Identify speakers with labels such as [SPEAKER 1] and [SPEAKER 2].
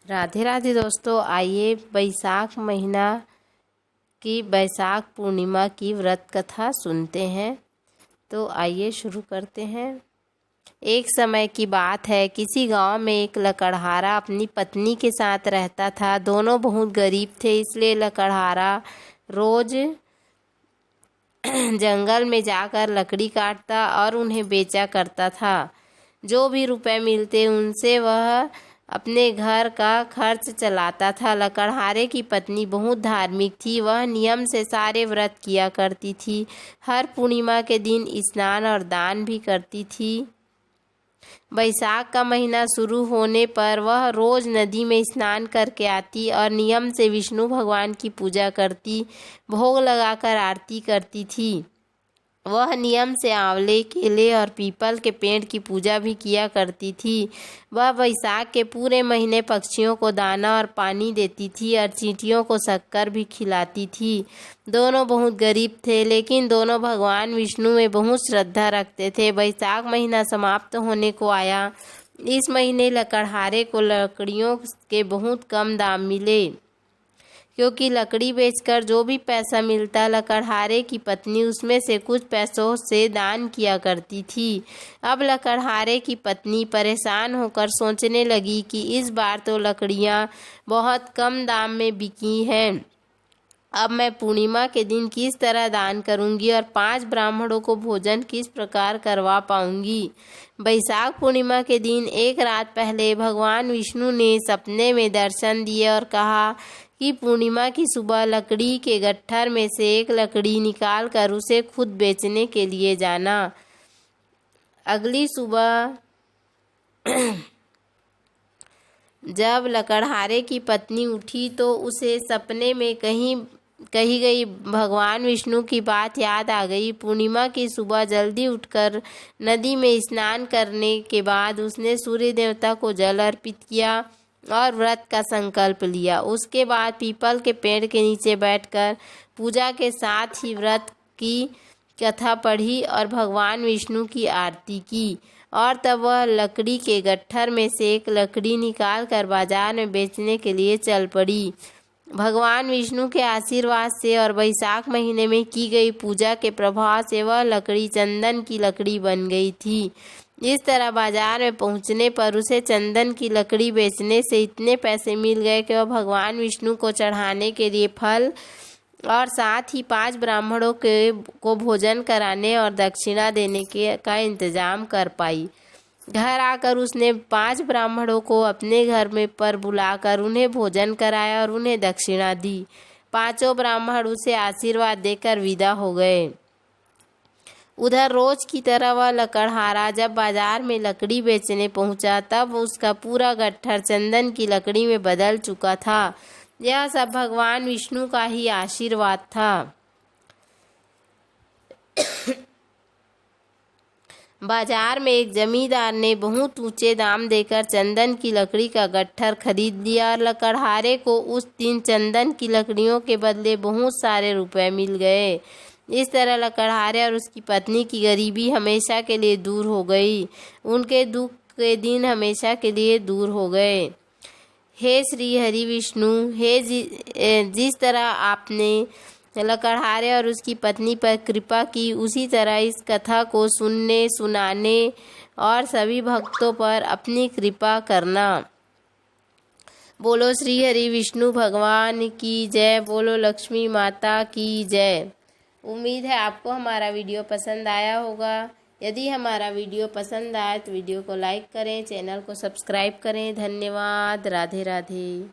[SPEAKER 1] राधे राधे दोस्तों, आइए बैसाख महीना की बैसाख पूर्णिमा की व्रत कथा सुनते हैं। तो आइए शुरू करते हैं। एक समय की बात है, किसी गांव में एक लकड़हारा अपनी पत्नी के साथ रहता था। दोनों बहुत गरीब थे, इसलिए लकड़हारा रोज जंगल में जाकर लकड़ी काटता और उन्हें बेचा करता था। जो भी रुपए मिलते उनसे वह अपने घर का खर्च चलाता था। लकड़हारे की पत्नी बहुत धार्मिक थी। वह नियम से सारे व्रत किया करती थी। हर पूर्णिमा के दिन स्नान और दान भी करती थी। बैसाख का महीना शुरू होने पर वह रोज नदी में स्नान करके आती और नियम से विष्णु भगवान की पूजा करती, भोग लगाकर आरती करती थी। वह नियम से आंवले, केले और पीपल के पेड़ की पूजा भी किया करती थी। वह बैसाख के पूरे महीने पक्षियों को दाना और पानी देती थी और चींटियों को शक्कर भी खिलाती थी। दोनों बहुत गरीब थे, लेकिन दोनों भगवान विष्णु में बहुत श्रद्धा रखते थे। बैसाख महीना समाप्त होने को आया। इस महीने लकड़हारे को लकड़ियों के बहुत कम दाम मिले, क्योंकि लकड़ी बेचकर जो भी पैसा मिलता लकड़हारे की पत्नी उसमें से कुछ पैसों से दान किया करती थी। अब लकड़हारे की पत्नी परेशान होकर सोचने लगी कि इस बार तो लकड़ियां बहुत कम दाम में बिकी हैं। अब मैं पूर्णिमा के दिन किस तरह दान करूंगी और 5 ब्राह्मणों को भोजन किस प्रकार करवा पाऊंगी। बैसाख पूर्णिमा के दिन एक रात पहले भगवान विष्णु ने सपने में दर्शन दिए और कहा कि पूर्णिमा की सुबह लकड़ी के गट्ठर में से एक लकड़ी निकाल कर उसे खुद बेचने के लिए जाना। अगली सुबह जब लकड़हारे की पत्नी उठी तो उसे सपने में कही गई भगवान विष्णु की बात याद आ गई। पूर्णिमा की सुबह जल्दी उठकर नदी में स्नान करने के बाद उसने सूर्य देवता को जल अर्पित किया और व्रत का संकल्प लिया। उसके बाद पीपल के पेड़ के नीचे बैठकर पूजा के साथ ही व्रत की कथा पढ़ी और भगवान विष्णु की आरती की, और तब वह लकड़ी के गट्ठर में से एक लकड़ी निकाल कर बाजार में बेचने के लिए चल पड़ी। भगवान विष्णु के आशीर्वाद से और बैसाख महीने में की गई पूजा के प्रभाव से वह लकड़ी चंदन की लकड़ी बन गई थी। इस तरह बाजार में पहुंचने पर उसे चंदन की लकड़ी बेचने से इतने पैसे मिल गए कि वह भगवान विष्णु को चढ़ाने के लिए फल और साथ ही 5 ब्राह्मणों को भोजन कराने और दक्षिणा देने का इंतजाम कर पाई। घर आकर उसने 5 ब्राह्मणों को अपने घर में पर बुलाकर उन्हें भोजन कराया और उन्हें दक्षिणा दी। 5 ब्राह्मण उसे आशीर्वाद देकर विदा हो गए। उधर रोज की तरह वह लकड़हारा जब बाजार में लकड़ी बेचने पहुंचा तब उसका पूरा गट्ठर चंदन की लकड़ी में बदल चुका था। यह सब भगवान विष्णु का ही आशीर्वाद था। बाजार में एक जमींदार ने बहुत ऊंचे दाम देकर चंदन की लकड़ी का गट्ठर खरीद लिया और लकड़हारे को उस दिन चंदन की लकड़ियों के बदले बहुत सारे रुपए मिल गए। इस तरह लकड़हारे और उसकी पत्नी की गरीबी हमेशा के लिए दूर हो गई। उनके दुख के दिन हमेशा के लिए दूर हो गए। हे श्री हरि विष्णु, जिस तरह आपने लकड़हारे और उसकी पत्नी पर कृपा की, उसी तरह इस कथा को सुनने सुनाने और सभी भक्तों पर अपनी कृपा करना। बोलो श्री हरि विष्णु भगवान की जय। बोलो लक्ष्मी माता की जय। उम्मीद है आपको हमारा वीडियो पसंद आया होगा। यदि हमारा वीडियो पसंद आए तो वीडियो को लाइक करें, चैनल को सब्सक्राइब करें। धन्यवाद। राधे राधे।